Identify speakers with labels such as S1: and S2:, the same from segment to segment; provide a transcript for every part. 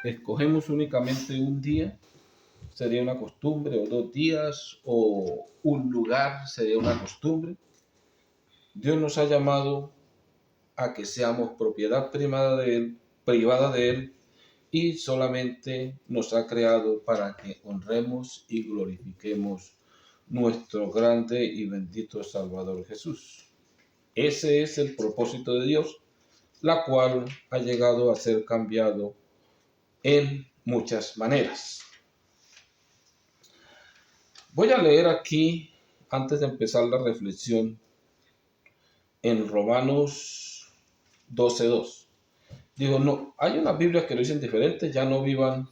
S1: escogemos únicamente un día, sería una costumbre, o 2 días, o un lugar, sería una costumbre. Dios nos ha llamado a que seamos propiedad privada de Él, y solamente nos ha creado para que honremos y glorifiquemos nuestro grande y bendito Salvador Jesús. Ese es el propósito de Dios, la cual ha llegado a ser cambiado en muchas maneras. Voy a leer aquí, antes de empezar la reflexión, en Romanos 12:2. Digo, no, hay unas Biblias que lo dicen diferente, ya no vivan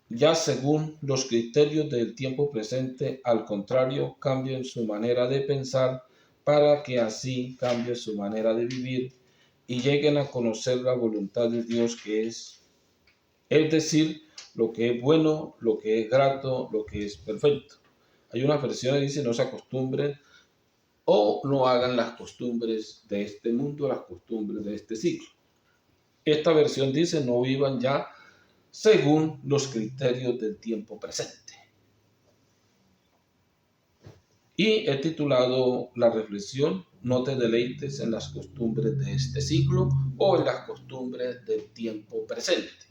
S1: ya según los criterios del tiempo presente, al contrario, cambien su manera de pensar para que así cambie su manera de vivir y lleguen a conocer la voluntad de Dios, que es decir, lo que es bueno, lo que es grato, lo que es perfecto. Hay una versión que dice: no se acostumbren o no hagan las costumbres de este mundo, las costumbres de este siglo. Esta versión dice: no vivan ya según los criterios del tiempo presente. Y he titulado la reflexión: no te deleites en las costumbres de este siglo o en las costumbres del tiempo presente.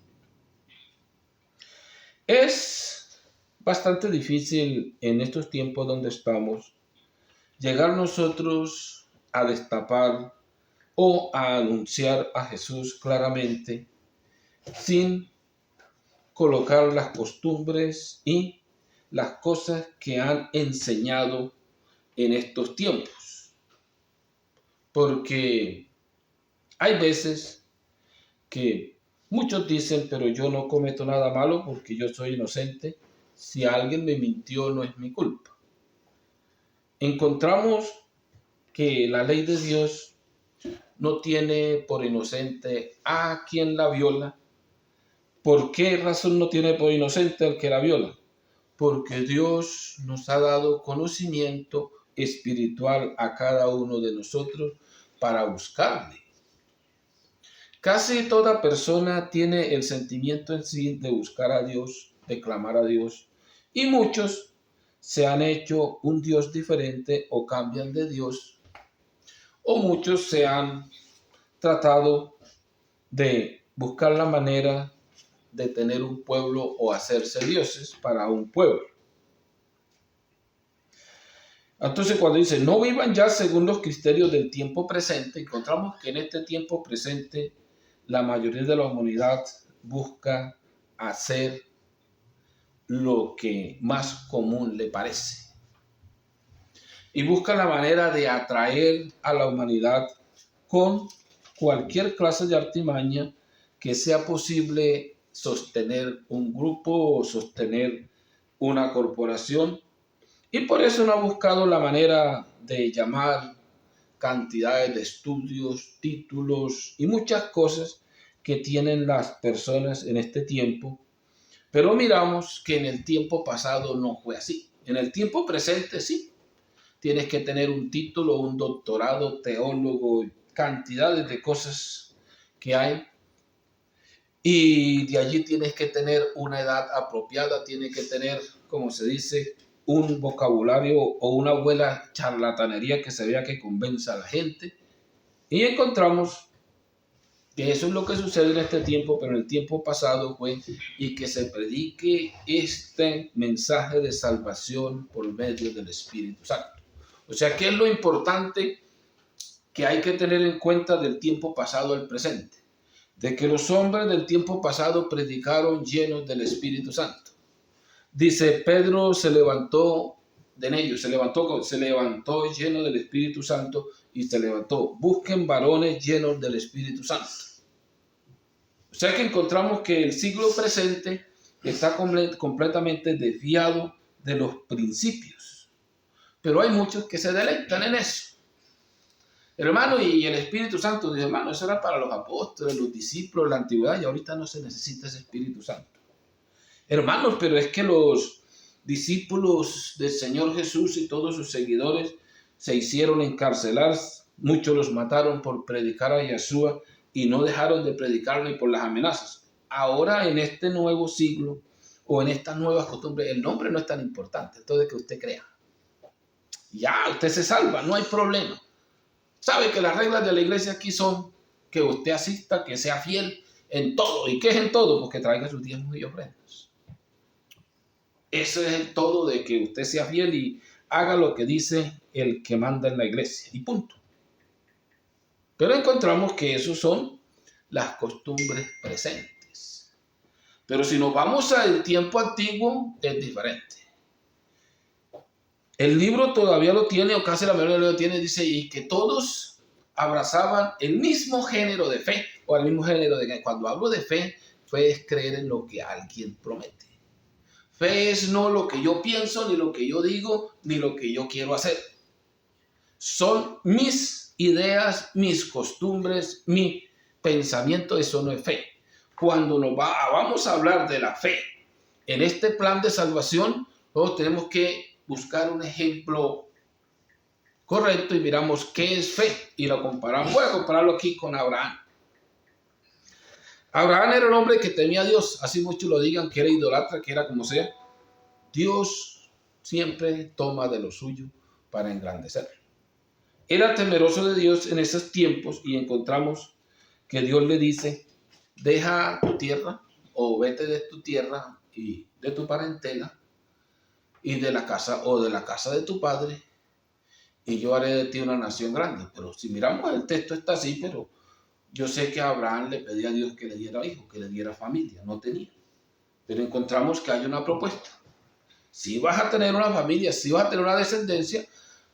S1: Es bastante difícil en estos tiempos donde estamos llegar nosotros a destapar o a anunciar a Jesús claramente sin colocar las costumbres y las cosas que han enseñado en estos tiempos. Porque hay veces que muchos dicen: pero yo no cometo nada malo porque yo soy inocente. Si alguien me mintió, no es mi culpa. Encontramos que la ley de Dios no tiene por inocente a quien la viola. ¿Por qué razón no tiene por inocente al que la viola? Porque Dios nos ha dado conocimiento espiritual a cada uno de nosotros para buscarle. Casi toda persona tiene el sentimiento en sí de buscar a Dios, de clamar a Dios, y muchos se han hecho un Dios diferente o cambian de Dios, o muchos se han tratado de buscar la manera de tener un pueblo o hacerse dioses para un pueblo. Entonces, cuando dice no vivan ya según los criterios del tiempo presente, encontramos que en este tiempo presente la mayoría de la humanidad busca hacer lo que más común le parece y busca la manera de atraer a la humanidad con cualquier clase de artimaña que sea posible sostener un grupo o sostener una corporación. Y por eso no ha buscado la manera de llamar cantidades de estudios, títulos y muchas cosas que tienen las personas en este tiempo. Pero miramos que en el tiempo pasado no fue así. En el tiempo presente sí. Tienes que tener un título, un doctorado, teólogo, cantidades de cosas que hay. Y de allí tienes que tener una edad apropiada, tienes que tener, como se dice, un vocabulario o una buena charlatanería que se vea que convenza a la gente. Y encontramos que eso es lo que sucede en este tiempo, pero en el tiempo pasado fue y que se predique este mensaje de salvación por medio del Espíritu Santo. O sea, ¿qué es lo importante que hay que tener en cuenta del tiempo pasado al presente? De que los hombres del tiempo pasado predicaron llenos del Espíritu Santo. Dice, Pedro se levantó de ellos, se levantó lleno del Espíritu Santo y se levantó: busquen varones llenos del Espíritu Santo. O sea que encontramos que el siglo presente está completamente desviado de los principios. Pero hay muchos que se deleitan en eso. Hermano, y el Espíritu Santo, dice, hermano, eso era para los apóstoles, los discípulos de la antigüedad, y ahorita no se necesita ese Espíritu Santo. Hermanos, pero es que los discípulos del Señor Jesús y todos sus seguidores se hicieron encarcelar, Muchos los mataron por predicar a Yeshua y no dejaron de predicar ni por las amenazas. Ahora en este nuevo siglo o en estas nuevas costumbres, el nombre no es tan importante, todo es que usted crea. Ya, usted se salva, no hay problema. Sabe que las reglas de la iglesia aquí son que usted asista, que sea fiel en todo. ¿Y qué es en todo? Pues que traiga sus diezmos y ofrendas. Eso es el todo, de que usted sea fiel y haga lo que dice el que manda en la iglesia. Y punto. Pero encontramos que esos son las costumbres presentes. Pero si nos vamos al tiempo antiguo, es diferente. El libro todavía lo tiene, o casi la mayoría lo tiene, dice, y que todos abrazaban el mismo género de fe, o el mismo género de... Cuando hablo de fe, fe es creer en lo que alguien promete. Fe es no lo que yo pienso, ni lo que yo digo, ni lo que yo quiero hacer. Son mis ideas, mis costumbres, mi pensamiento, eso no es fe. Cuando vamos a hablar de la fe en este plan de salvación, nosotros tenemos que buscar un ejemplo correcto y miramos qué es fe y lo comparamos. Voy a compararlo aquí con Abraham. Abraham era un hombre que temía a Dios, así muchos lo digan, que era idolatra, que era como sea. Dios siempre toma de lo suyo para engrandecerlo. Era temeroso de Dios en esos tiempos y encontramos que Dios le dice, deja tu tierra o vete de tu tierra y de tu parentela y de la casa de tu padre, y yo haré de ti una nación grande. Pero si miramos el texto está así, pero yo sé que Abraham le pedía a Dios que le diera hijos, que le diera familia, no tenía. Pero encontramos que hay una propuesta. Sí vas a tener una familia, sí vas a tener una descendencia,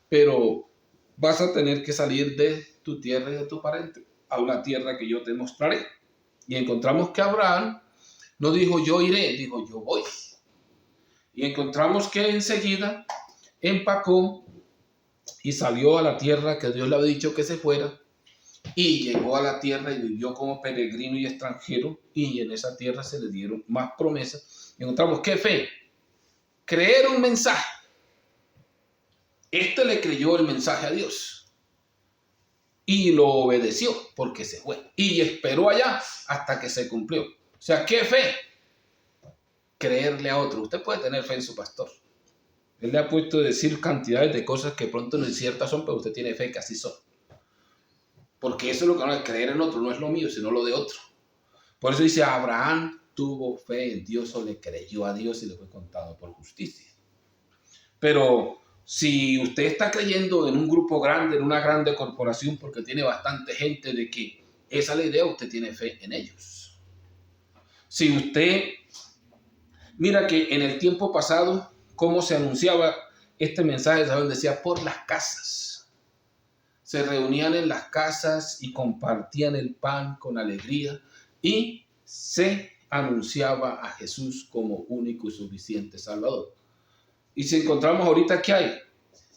S1: pero vas a tener que salir de tu tierra y de tu parente a una tierra que yo te mostraré. Y encontramos que Abraham no dijo yo iré, dijo yo voy. Y encontramos que enseguida empacó y salió a la tierra que Dios le había dicho que se fuera, y llegó a la tierra y vivió como peregrino y extranjero, y en esa tierra se le dieron más promesas. Y encontramos qué fe, creer un mensaje. Este le creyó el mensaje a Dios y lo obedeció porque se fue y esperó allá hasta que se cumplió. O sea, ¿qué fe? Creerle a otro. Usted puede tener fe en su pastor. Él le ha puesto a decir cantidades de cosas que pronto no es ciertas son, pero usted tiene fe que así son. Porque eso es lo que no es creer en otro, no es lo mío, sino lo de otro. Por eso dice, Abraham tuvo fe en Dios o le creyó a Dios y le fue contado por justicia. Pero si usted está creyendo en un grupo grande, en una grande corporación, porque tiene bastante gente de que esa es la idea, usted tiene fe en ellos. Si usted mira que en el tiempo pasado, cómo se anunciaba este mensaje, ¿saben? Decía por las casas. Se reunían en las casas y compartían el pan con alegría y se anunciaba a Jesús como único y suficiente Salvador. Y si encontramos ahorita que hay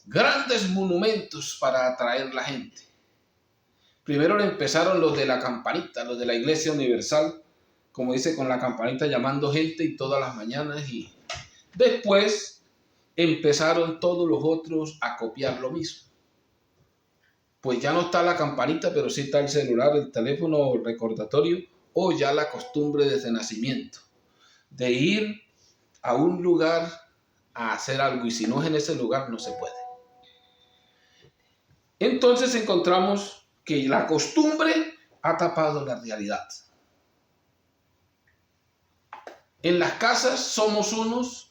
S1: grandes monumentos para atraer la gente. Primero empezaron los de la campanita, los de la Iglesia Universal, como dice, con la campanita llamando gente y todas las mañanas, y después empezaron todos los otros a copiar lo mismo. Pues ya no está la campanita, pero sí está el celular, el teléfono, el recordatorio, o ya la costumbre desde nacimiento, de ir a un lugar a hacer algo, y si no es en ese lugar no se puede. Entonces encontramos que la costumbre ha tapado la realidad. En las casas somos unos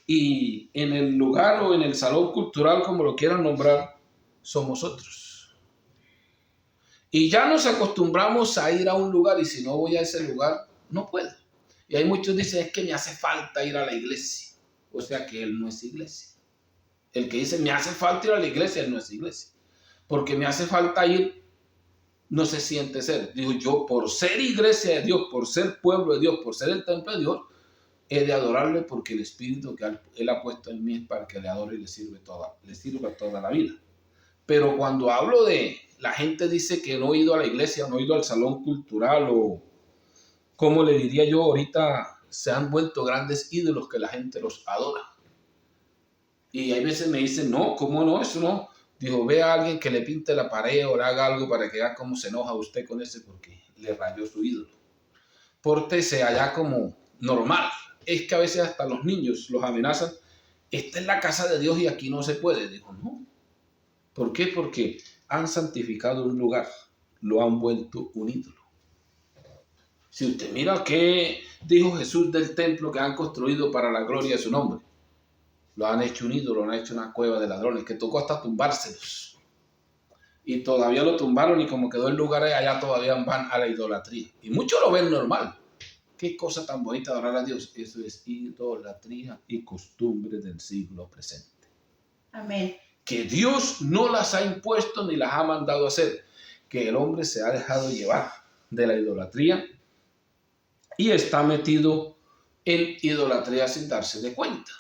S1: y en el lugar o en el salón cultural, como lo quieran nombrar, somos otros. Y ya nos acostumbramos a ir a un lugar y si no voy a ese lugar, no puedo. Y hay muchos que dicen, es que me hace falta ir a la iglesia. O sea que él no es iglesia. El que dice, me hace falta ir a la iglesia, él no es iglesia. Porque me hace falta ir, no se siente ser. Digo, yo por ser iglesia de Dios, por ser pueblo de Dios, por ser el templo de Dios, he de adorarle porque el espíritu que él ha puesto en mí es para que le adore y le sirva toda la vida. Pero cuando hablo de, la gente dice que no he ido a la iglesia, no he ido al salón cultural, o como le diría yo ahorita, se han vuelto grandes ídolos que la gente los adora. Y hay veces me dicen, no, ¿cómo no? Eso no. Dijo, ve a alguien que le pinte la pared o le haga algo para que vea cómo se enoja usted con ese porque le rayó su ídolo. Pórtese allá como normal. Es que a veces hasta los niños los amenazan. Esta es la casa de Dios y aquí no se puede. Dijo, no. ¿Por qué? Porque han santificado un lugar, lo han vuelto un ídolo. Si usted mira qué dijo Jesús del templo que han construido para la gloria de su nombre, lo han hecho un ídolo, lo han hecho una cueva de ladrones, que tocó hasta tumbárselos. Y todavía lo tumbaron y como quedó el lugar allá todavía van a la idolatría. Y muchos lo ven normal. Qué cosa tan bonita adorar a Dios. Eso es idolatría y costumbre del siglo presente.
S2: Amén.
S1: Que Dios no las ha impuesto ni las ha mandado a hacer. Que el hombre se ha dejado llevar de la idolatría y está metido en idolatría sin darse de cuenta.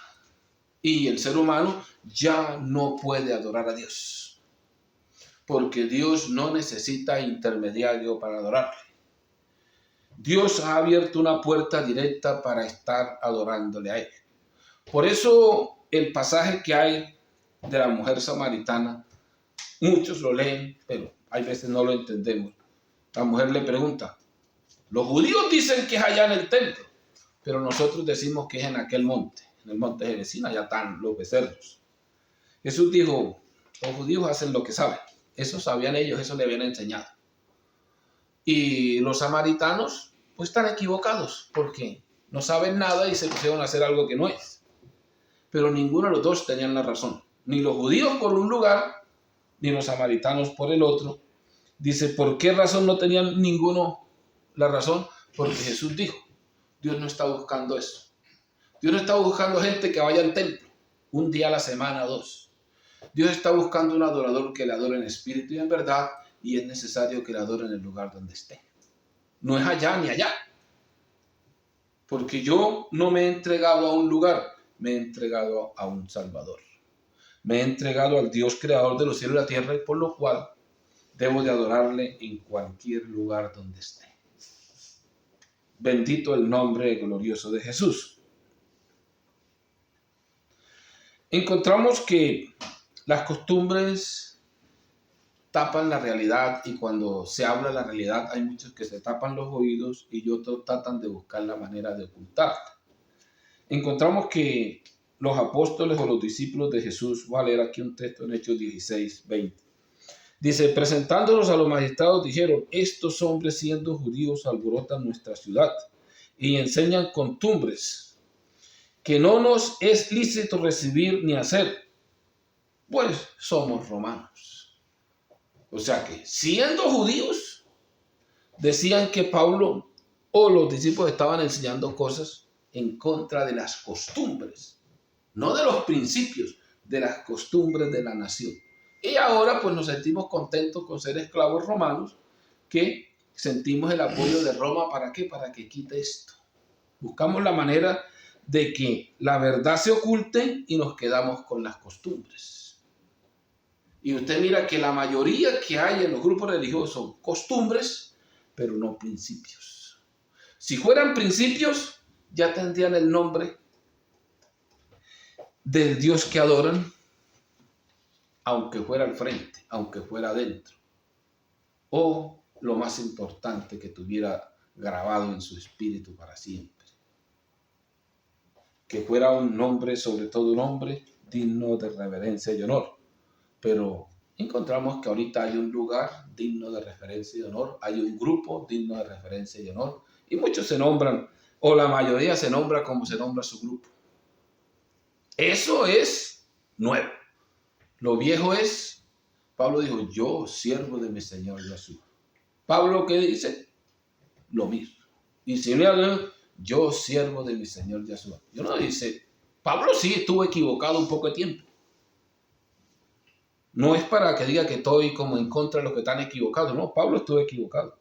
S1: Y el ser humano ya no puede adorar a Dios. Porque Dios no necesita intermediario para adorarle. Dios ha abierto una puerta directa para estar adorándole a Él. Por eso el pasaje que hay de la mujer samaritana, muchos lo leen, pero hay veces no lo entendemos. La mujer le pregunta, los judíos dicen que es allá en el templo, pero nosotros decimos que es en aquel monte, en el monte Gerizim, allá están los becerros. Jesús dijo, los judíos hacen lo que saben, eso sabían ellos, eso le habían enseñado. Y los samaritanos pues están equivocados porque no saben nada y se pusieron a hacer algo que no es. Pero ninguno de los dos tenían la razón. Ni los judíos por un lugar, ni los samaritanos por el otro. Dice, ¿por qué razón no tenían ninguno la razón? Porque Jesús dijo, Dios no está buscando eso. Dios no está buscando gente que vaya al templo un día a la semana, 2. Dios está buscando un adorador que le adore en espíritu y en verdad, y es necesario que le adore en el lugar donde esté. No es allá ni allá. Porque yo no me he entregado a un lugar, me he entregado a un Salvador. Me he entregado al Dios creador de los cielos y la tierra y por lo cual debo de adorarle en cualquier lugar donde esté. Bendito el nombre glorioso de Jesús. Encontramos que las costumbres tapan la realidad y cuando se habla de la realidad hay muchos que se tapan los oídos y otros tratan de buscar la manera de ocultarla. Encontramos que los apóstoles o los discípulos de Jesús, voy a leer aquí un texto en Hechos 16, 20. Dice, presentándolos a los magistrados dijeron, estos hombres siendo judíos alborotan nuestra ciudad y enseñan costumbres que no nos es lícito recibir ni hacer, pues somos romanos. O sea que, siendo judíos, decían que Pablo o los discípulos estaban enseñando cosas en contra de las costumbres, no de los principios, de las costumbres de la nación. Y ahora pues nos sentimos contentos con ser esclavos romanos, que sentimos el apoyo de Roma, ¿para qué? Para que quite esto. Buscamos la manera de que la verdad se oculte y nos quedamos con las costumbres. Y usted mira que la mayoría que hay en los grupos religiosos son costumbres, pero no principios. Si fueran principios, ya tendrían el nombre del Dios que adoran, aunque fuera al frente, aunque fuera adentro. O lo más importante, que tuviera grabado en su espíritu para siempre. Que fuera un nombre, sobre todo un nombre, digno de reverencia y honor. Pero encontramos que ahorita hay un lugar digno de referencia y honor, hay un grupo digno de referencia y honor, y muchos se nombran, o la mayoría se nombra como se nombra su grupo. Eso es nuevo. Lo viejo es, Pablo dijo, yo siervo de mi Señor Jesús. Pablo, ¿qué dice? Lo mismo. Y si yo siervo de mi Señor Jesús. Yo no dice, Pablo sí estuvo equivocado un poco de tiempo. No es para que diga que estoy como en contra de los que están equivocados. No, Pablo estuvo equivocado.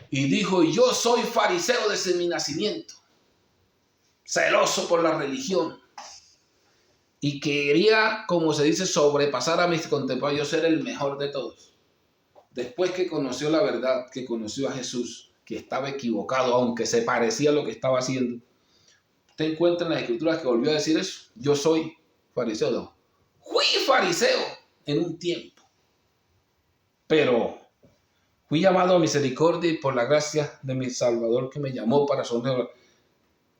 S1: Y dijo, yo soy fariseo desde mi nacimiento. Celoso por la religión. Y quería, como se dice, sobrepasar a mis contemporáneos, yo ser el mejor de todos. Después que conoció la verdad, que conoció a Jesús, que estaba equivocado, aunque se parecía a lo que estaba haciendo. Usted encuentra en las Escrituras que volvió a decir eso. Yo soy fariseo. No. Fui fariseo en un tiempo. pero fui llamado a misericordia y por la gracia de mi Salvador que me llamó para sonar.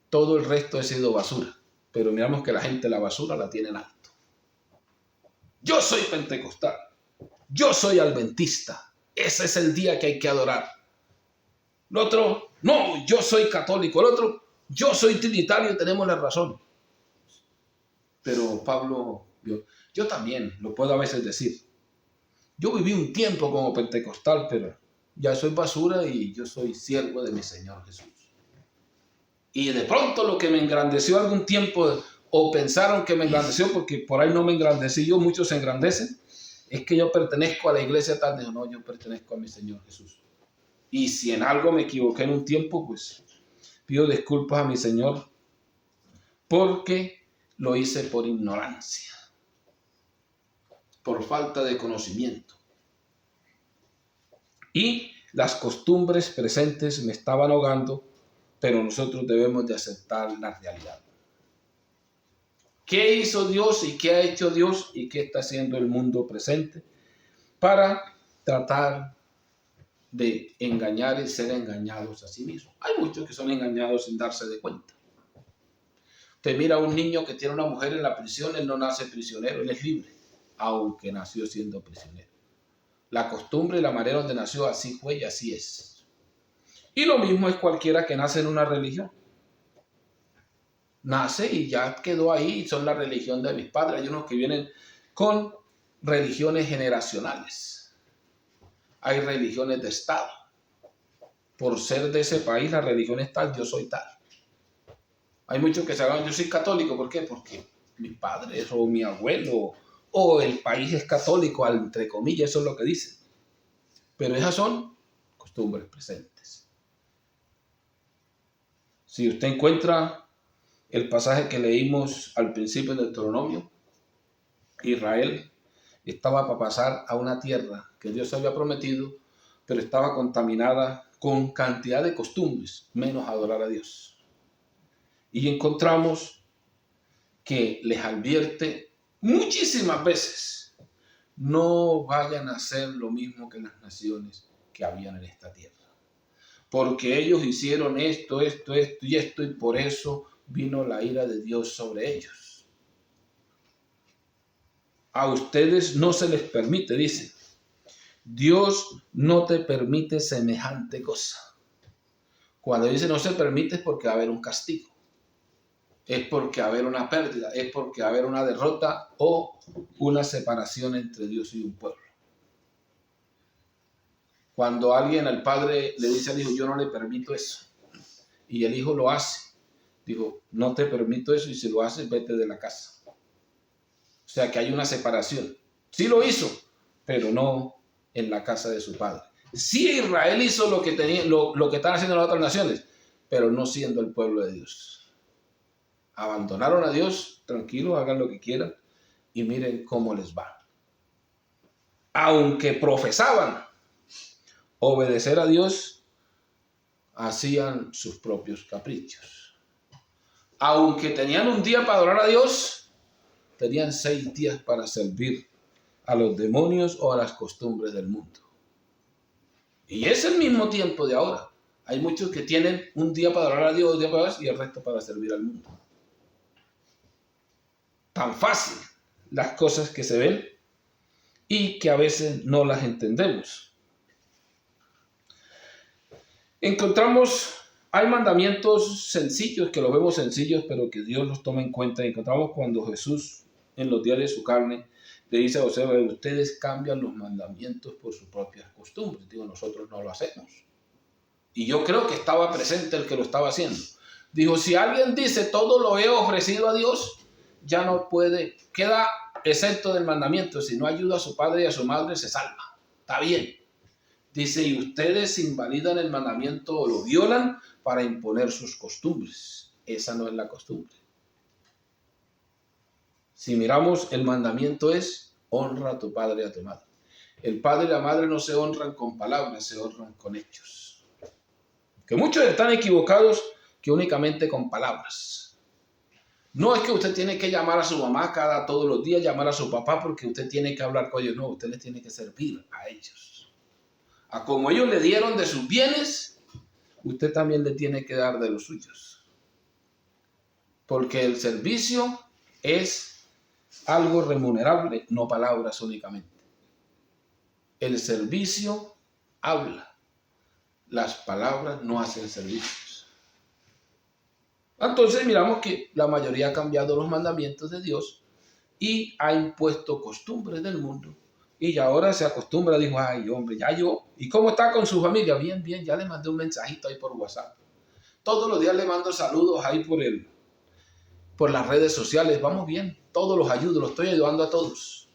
S1: Todo el resto he sido basura, pero miramos que la gente la basura la tiene en alto. Yo soy pentecostal, yo soy adventista, ese es el día que hay que adorar. El otro, no, yo soy católico, el otro, yo soy trinitario, tenemos la razón. Pero Pablo, yo también lo puedo a veces decir. Yo viví un tiempo como pentecostal, pero ya soy basura y yo soy siervo de mi Señor Jesús. Y de pronto lo que me engrandeció algún tiempo, o pensaron que me engrandeció, porque por ahí no me engrandecí yo, muchos se engrandecen, es que yo pertenezco a la iglesia tal. Digo, no, yo pertenezco a mi Señor Jesús. Y si en algo me equivoqué en un tiempo, pues pido disculpas a mi Señor, porque lo hice por ignorancia, por falta de conocimiento. Y las costumbres presentes me estaban ahogando, pero nosotros debemos de aceptar la realidad. ¿Qué hizo Dios y qué ha hecho Dios y qué está haciendo el mundo presente para tratar de engañar y ser engañados a sí mismos? Hay muchos que son engañados sin darse de cuenta. Usted mira a un niño que tiene una mujer en la prisión, él no nace prisionero, él es libre, aunque nació siendo prisionero. La costumbre y la manera donde nació, así fue y así es. Y lo mismo es cualquiera que nace en una religión. Nace y ya quedó ahí, son la religión de mis padres. Hay unos que vienen con religiones generacionales. Hay religiones de Estado. Por ser de ese país, la religión es tal, yo soy tal. Hay muchos que se hagan, yo soy católico, ¿por qué? Porque mis padres o mi abuelo o el país es católico, entre comillas, eso es lo que dicen. Pero esas son costumbres presentes. Si usted encuentra el pasaje que leímos al principio del Deuteronomio, Israel estaba para pasar a una tierra que Dios había prometido, pero estaba contaminada con cantidad de costumbres, menos adorar a Dios. Y encontramos que les advierte muchísimas veces, no vayan a hacer lo mismo que las naciones que habían en esta tierra. Porque ellos hicieron esto y esto, y por eso vino la ira de Dios sobre ellos. A ustedes no se les permite, dice. Dios no te permite semejante cosa. Cuando dice no se permite es porque va a haber un castigo. Es porque va a haber una pérdida, es porque va a haber una derrota o una separación entre Dios y un pueblo. Cuando alguien al padre le dice al hijo, yo no le permito eso, y el hijo lo hace, digo, no te permito eso, y si lo haces, vete de la casa. O sea que hay una separación. Sí lo hizo, pero no en la casa de su padre. Sí, Israel hizo lo que están haciendo las otras naciones, pero no siendo el pueblo de Dios. Abandonaron a Dios, tranquilos, hagan lo que quieran y miren cómo les va. Aunque profesaban obedecer a Dios, hacían sus propios caprichos. Aunque tenían un día para adorar a Dios, tenían 6 días para servir a los demonios o a las costumbres del mundo. Y es el mismo tiempo de ahora. Hay muchos que tienen un día para adorar a Dios, 2 días para Dios y el resto para servir al mundo. Tan fácil las cosas que se ven y que a veces no las entendemos. Encontramos, hay mandamientos sencillos, que los vemos sencillos, pero que Dios los toma en cuenta. Encontramos cuando Jesús, en los días de su carne, le dice a José, ustedes cambian los mandamientos por sus propias costumbres. Digo, nosotros no lo hacemos. Y yo creo que estaba presente el que lo estaba haciendo. Dijo, si alguien dice, todo lo he ofrecido a Dios, ya no puede, queda exento del mandamiento. Si no ayuda a su padre y a su madre, se salva. Está bien. Dice, y ustedes invalidan el mandamiento o lo violan para imponer sus costumbres. Esa no es la costumbre. Si miramos, el mandamiento es, honra a tu padre y a tu madre. El padre y la madre no se honran con palabras, se honran con hechos. Que muchos están equivocados que únicamente con palabras. No es que usted tiene que llamar a su mamá todos los días, llamar a su papá porque usted tiene que hablar con ellos. No, usted les tiene que servir a ellos. A como ellos le dieron de sus bienes, usted también le tiene que dar de los suyos. Porque el servicio es algo remunerable, no palabras únicamente. El servicio habla. Las palabras no hacen servicios. Entonces miramos que la mayoría ha cambiado los mandamientos de Dios y ha impuesto costumbres del mundo. Y ahora se acostumbra, dijo, ay hombre, ya yo. ¿Y cómo está con su familia? Bien, bien, ya le mandé un mensajito ahí por WhatsApp. Todos los días le mando saludos ahí por las redes sociales. Vamos bien, todos los ayudo, los estoy ayudando a todos.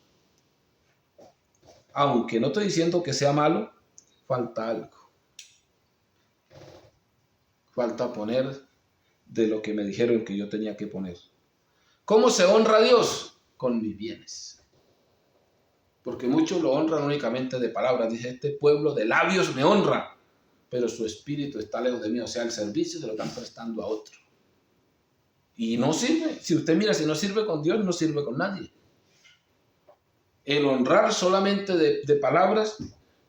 S1: Aunque no estoy diciendo que sea malo, falta algo. Falta poner de lo que me dijeron que yo tenía que poner. ¿Cómo se honra a Dios? Con mis bienes. Porque muchos lo honran únicamente de palabras. Dice, este pueblo de labios me honra, pero su espíritu está lejos de mí. O sea, el servicio se lo están prestando a otro. Y no sirve. Si usted mira, si no sirve con Dios, no sirve con nadie. El honrar solamente de palabras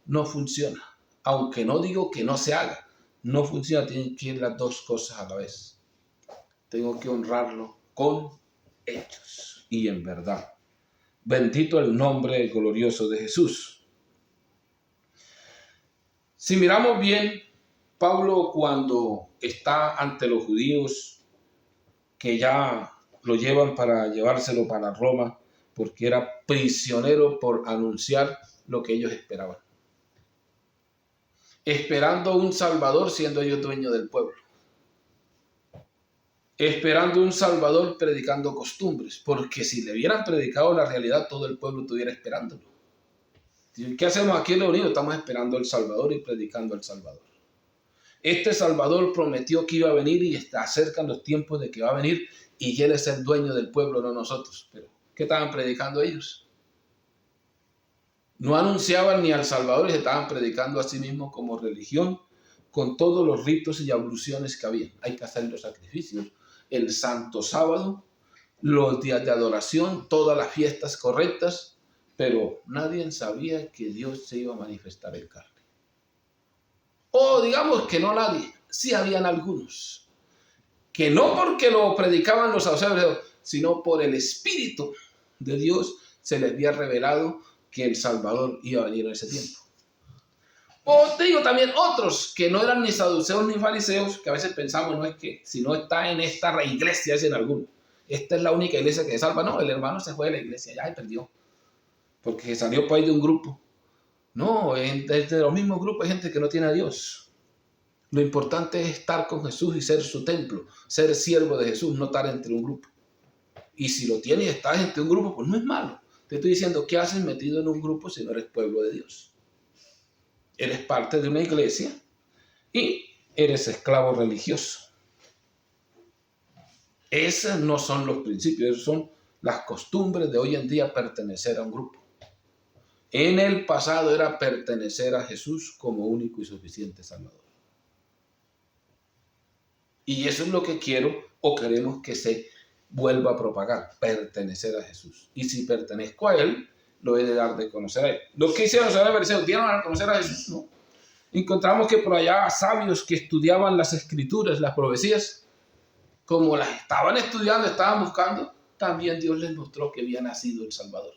S1: no funciona. Aunque no digo que no se haga. No funciona. Tienen que ir las dos cosas a la vez. Tengo que honrarlo con hechos y en verdad. Bendito el nombre glorioso de Jesús. Si miramos bien, Pablo cuando está ante los judíos que ya lo llevan para llevárselo para Roma, porque era prisionero por anunciar lo que ellos esperaban. Esperando un Salvador siendo ellos dueños del pueblo. Esperando un Salvador predicando costumbres, porque si le hubieran predicado la realidad, todo el pueblo estuviera esperándolo. ¿Qué hacemos aquí reunidos? Estamos esperando al Salvador y predicando al Salvador. Este Salvador prometió que iba a venir y está cerca en los tiempos de que va a venir y Él es el dueño del pueblo, no nosotros. Pero, ¿qué estaban predicando ellos? No anunciaban ni al Salvador y se estaban predicando a sí mismos como religión, con todos los ritos y abluciones que había. Hay que hacer los sacrificios. El Santo Sábado, los días de adoración, todas las fiestas correctas, pero nadie sabía que Dios se iba a manifestar en carne. O digamos que no nadie, sí habían algunos, que no porque lo predicaban los sacerdotes, sino por el Espíritu de Dios se les había revelado que el Salvador iba a venir en ese tiempo. O te digo también otros que no eran ni saduceos ni fariseos, que a veces pensamos, no es que si no está en esta iglesia, es en alguno. Esta es la única iglesia que salva. No, el hermano se fue de la iglesia, ya se perdió. Porque salió por ahí de un grupo. No, entre los mismos grupos hay gente que no tiene a Dios. Lo importante es estar con Jesús y ser su templo, ser siervo de Jesús, no estar entre un grupo. Y si lo tienes y estás entre un grupo, pues no es malo. Te estoy diciendo, ¿qué haces metido en un grupo si no eres pueblo de Dios? Eres parte de una iglesia y eres esclavo religioso. Esos no son los principios, esos son las costumbres de hoy en día pertenecer a un grupo. En el pasado era pertenecer a Jesús como único y suficiente Salvador. Y eso es lo que quiero o queremos que se vuelva a propagar, pertenecer a Jesús. Y si pertenezco a Él, lo he de dar de conocer a Él. Lo que hicieron los fariseos, ¿dieron a conocer a Jesús? No. Encontramos que por allá sabios que estudiaban las escrituras, las profecías, como las estaban estudiando, estaban buscando, también Dios les mostró que había nacido el Salvador,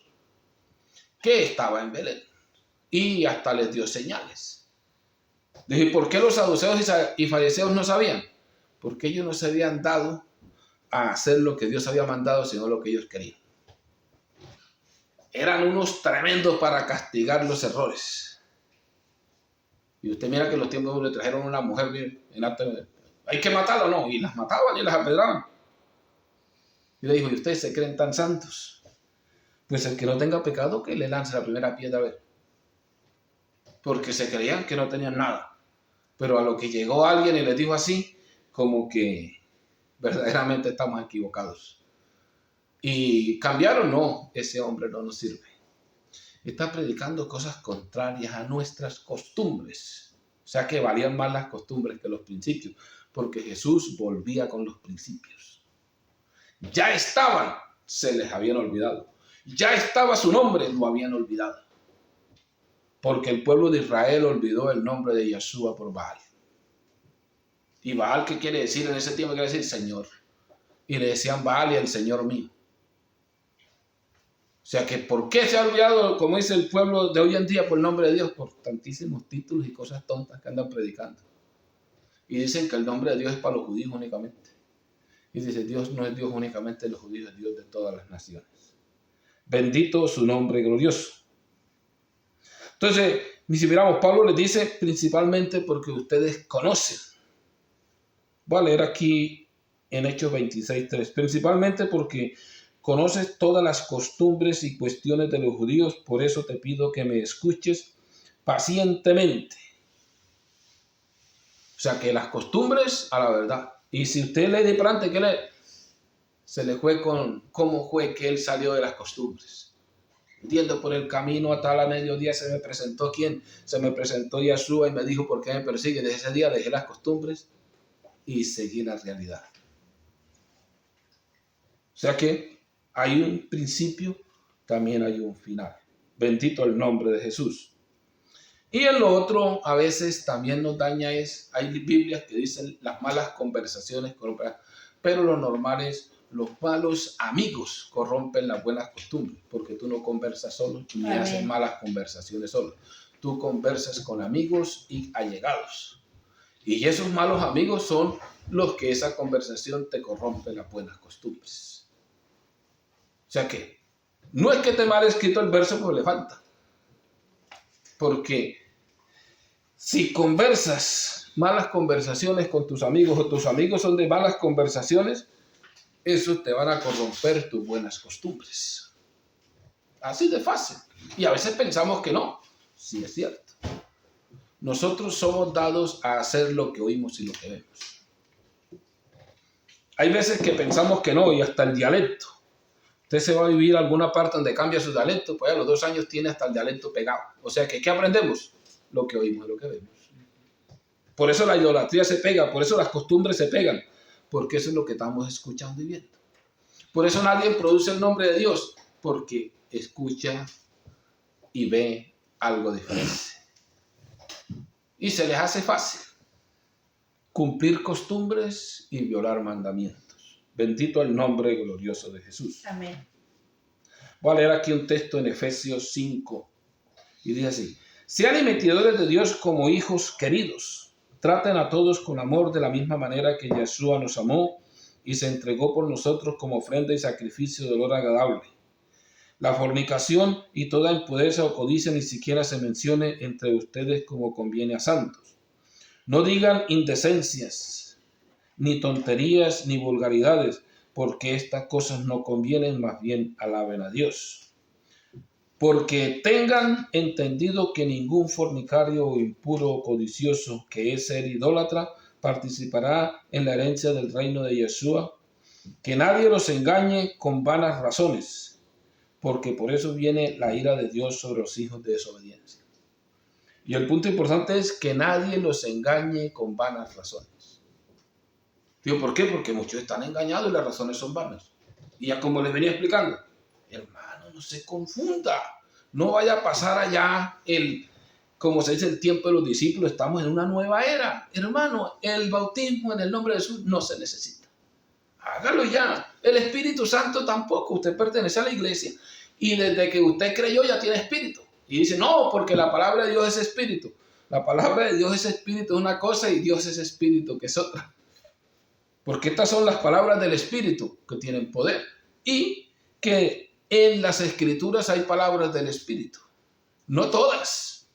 S1: que estaba en Belén, y hasta les dio señales. Dije, ¿por qué los saduceos y fariseos no sabían? Porque ellos no se habían dado a hacer lo que Dios había mandado, sino lo que ellos querían. Eran unos tremendos para castigar los errores. Y usted mira que en los tiempos le trajeron una mujer bien, hay que matarla, no, y las mataban y las apedraban. Y le dijo, ¿y ustedes se creen tan santos? Pues el que no tenga pecado, que le lance la primera piedra a ver. Porque se creían que no tenían nada. Pero a lo que llegó alguien y les dijo así, como que verdaderamente estamos equivocados. Y cambiaron, no, ese hombre no nos sirve. Está predicando cosas contrarias a nuestras costumbres. O sea que valían más las costumbres que los principios, porque Jesús volvía con los principios. Ya estaban, se les habían olvidado. Ya estaba su nombre, lo habían olvidado. porque el pueblo de Israel olvidó el nombre de Yeshua por Baal. ¿Y Baal qué quiere decir en ese tiempo? Quiere decir Señor. Y le decían Baal y el Señor mío. O sea que ¿por qué se ha olvidado, como dice el pueblo de hoy en día, por el nombre de Dios? Por tantísimos títulos y cosas tontas que andan predicando. Y dicen que el nombre de Dios es para los judíos únicamente. Y dice, Dios no es Dios únicamente de los judíos, es Dios de todas las naciones. Bendito su nombre glorioso. Entonces, si miramos, Pablo les dice principalmente porque ustedes conocen. Voy a leer aquí en Hechos 26:3. Principalmente porque conoces todas las costumbres y cuestiones de los judíos, por eso te pido que me escuches pacientemente. O sea, que las costumbres a la verdad. Y si usted lee de plante, se le fue con cómo fue que él salió de las costumbres. Entiendo, por el camino a tal a mediodía se me presentó ¿quién? Se me presentó Yeshua y me dijo, ¿por qué me persigue? Desde ese día dejé las costumbres y seguí la realidad. O sea que hay un principio, también hay un final. Bendito el nombre de Jesús. Y en lo otro, a veces también nos daña hay Biblias que dicen las malas conversaciones corrompen, pero lo normal es los malos amigos corrompen las buenas costumbres, porque tú no conversas solo, ni haces malas conversaciones solo. Tú conversas con amigos y allegados. Y esos malos amigos son los que esa conversación te corrompe las buenas costumbres. O sea que no es que esté mal escrito el verso, porque le falta. Porque si conversas malas conversaciones con tus amigos o tus amigos son de malas conversaciones, esos te van a corromper tus buenas costumbres. Así de fácil. Y a veces pensamos que no. Sí, es cierto. Nosotros somos dados a hacer lo que oímos y lo que vemos. Hay veces que pensamos que no, y hasta el dialecto. Usted se va a vivir a alguna parte donde cambia su dialecto, pues a los 2 años tiene hasta el dialecto pegado. O sea que, ¿qué aprendemos? Lo que oímos y lo que vemos. Por eso la idolatría se pega, por eso las costumbres se pegan, porque eso es lo que estamos escuchando y viendo. Por eso nadie produce el nombre de Dios, porque escucha y ve algo diferente. Y se les hace fácil cumplir costumbres y violar mandamientos. Bendito el nombre glorioso de Jesús.
S2: Amén.
S1: Voy a leer aquí un texto en Efesios 5 y dice así: sean imitadores de Dios como hijos queridos. Traten a todos con amor de la misma manera que Yeshua nos amó y se entregó por nosotros como ofrenda y sacrificio de olor agradable. La fornicación y toda impureza o codicia ni siquiera se mencione entre ustedes como conviene a santos. No digan indecencias, ni tonterías, ni vulgaridades, porque estas cosas no convienen, más bien alaben a Dios. Porque tengan entendido que ningún fornicario o impuro o codicioso, que es ser idólatra, participará en la herencia del reino de Yeshua. Que nadie los engañe con vanas razones, porque por eso viene la ira de Dios sobre los hijos de desobediencia. Y el punto importante es que nadie los engañe con vanas razones. Digo, ¿por qué? Porque muchos están engañados y las razones son vanas. Y ya como les venía explicando, hermano, no se confunda. No vaya a pasar allá como se dice, el tiempo de los discípulos. Estamos en una nueva era. Hermano, el bautismo en el nombre de Jesús no se necesita. Hágalo ya. El Espíritu Santo tampoco. Usted pertenece a la iglesia y desde que usted creyó ya tiene espíritu. Y dice, no, porque la palabra de Dios es espíritu. La palabra de Dios es espíritu, es una cosa, y Dios es espíritu, que es otra. Porque estas son las palabras del espíritu que tienen poder. Y que en las escrituras hay palabras del espíritu. No todas.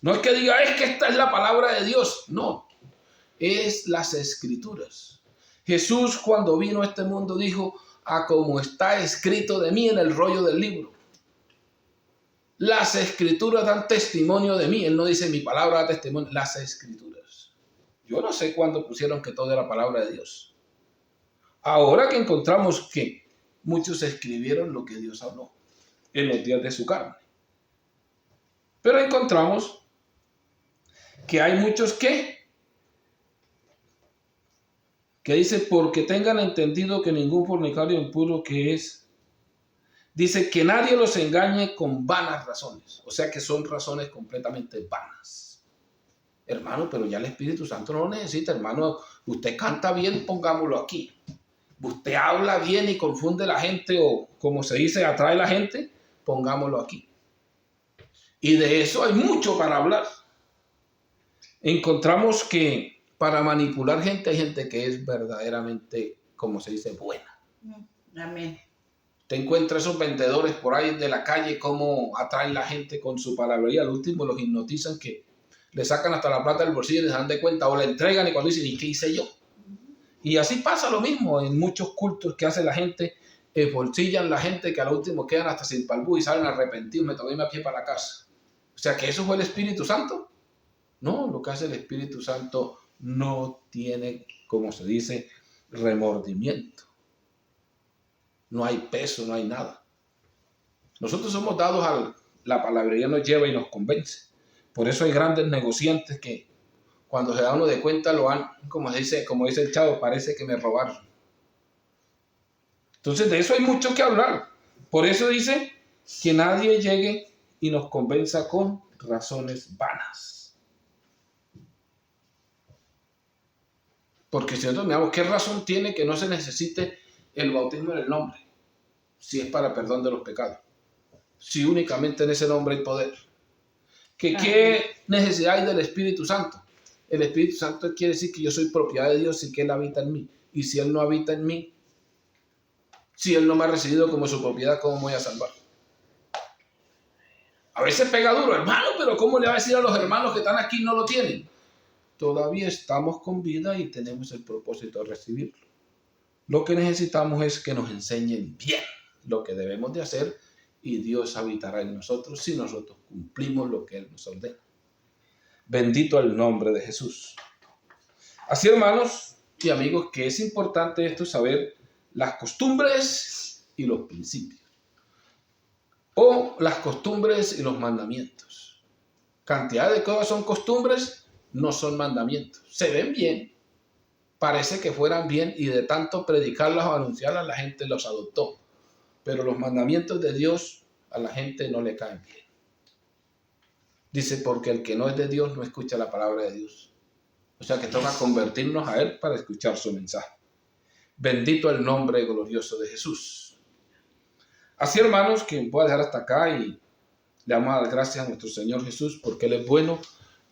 S1: No es que diga, es que esta es la palabra de Dios. No. Es las escrituras. Jesús, cuando vino a este mundo, dijo, como está escrito de mí en el rollo del libro. Las escrituras dan testimonio de mí. Él no dice mi palabra da testimonio, las escrituras. Yo no sé cuándo pusieron que todo era palabra de Dios. Ahora que encontramos que muchos escribieron lo que Dios habló en los días de su carne. Pero encontramos que hay muchos que dice, porque tengan entendido que ningún fornicario impuro que es Dice que nadie los engañe con vanas razones. O sea que son razones completamente vanas. Hermano, pero ya el Espíritu Santo no lo necesita, hermano. Usted canta bien, pongámoslo aquí. Usted habla bien y confunde a la gente, o como se dice, atrae a la gente, pongámoslo aquí. Y de eso hay mucho para hablar. Encontramos que para manipular gente hay gente que es verdaderamente, como se dice, buena.
S2: Amén.
S1: Te encuentras esos vendedores por ahí de la calle, cómo atraen la gente con su palabrería. Al último los hipnotizan, que le sacan hasta la plata del bolsillo y les dan de cuenta, o le entregan, y cuando dicen, ¿y qué hice yo? Y así pasa lo mismo en muchos cultos que hace la gente, bolsillan la gente, que al último quedan hasta sin palbú y salen arrepentidos, me tomé a pie para la casa. O sea que eso fue el Espíritu Santo. No, lo que hace el Espíritu Santo no tiene, como se dice, remordimiento. No hay peso, no hay nada. Nosotros somos dados a la palabrería, nos lleva y nos convence. Por eso hay grandes negociantes que cuando se da uno de cuenta lo han, como dice el chavo, parece que me robaron. Entonces de eso hay mucho que hablar. Por eso dice que nadie llegue y nos convenza con razones vanas. Porque si nosotros miramos, ¿qué razón tiene que no se necesite el bautismo en el nombre? Si es para perdón de los pecados. Si únicamente en ese nombre hay poder. ¿Qué necesidad hay del Espíritu Santo? El Espíritu Santo quiere decir que yo soy propiedad de Dios y que Él habita en mí. Y si Él no habita en mí, si Él no me ha recibido como su propiedad, ¿cómo me voy a salvar? A veces pega duro, hermano, pero ¿cómo le va a decir a los hermanos que están aquí y no lo tienen? Todavía estamos con vida y tenemos el propósito de recibirlo. Lo que necesitamos es que nos enseñen bien lo que debemos de hacer, y Dios habitará en nosotros si nosotros cumplimos lo que Él nos ordena. Bendito el nombre de Jesús. Así, hermanos y amigos, que es importante esto, saber las costumbres y los principios. O las costumbres y los mandamientos. Cantidad de cosas son costumbres, no son mandamientos. Se ven bien, parece que fueran bien, y de tanto predicarlas o anunciarlas la gente los adoptó. Pero los mandamientos de Dios a la gente no le caen bien. Dice, porque el que no es de Dios no escucha la palabra de Dios. O sea que toca convertirnos a Él para escuchar su mensaje. Bendito el nombre glorioso de Jesús. Así, hermanos, que voy a dejar hasta acá y le vamos a dar gracias a nuestro Señor Jesús porque Él es bueno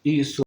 S1: y su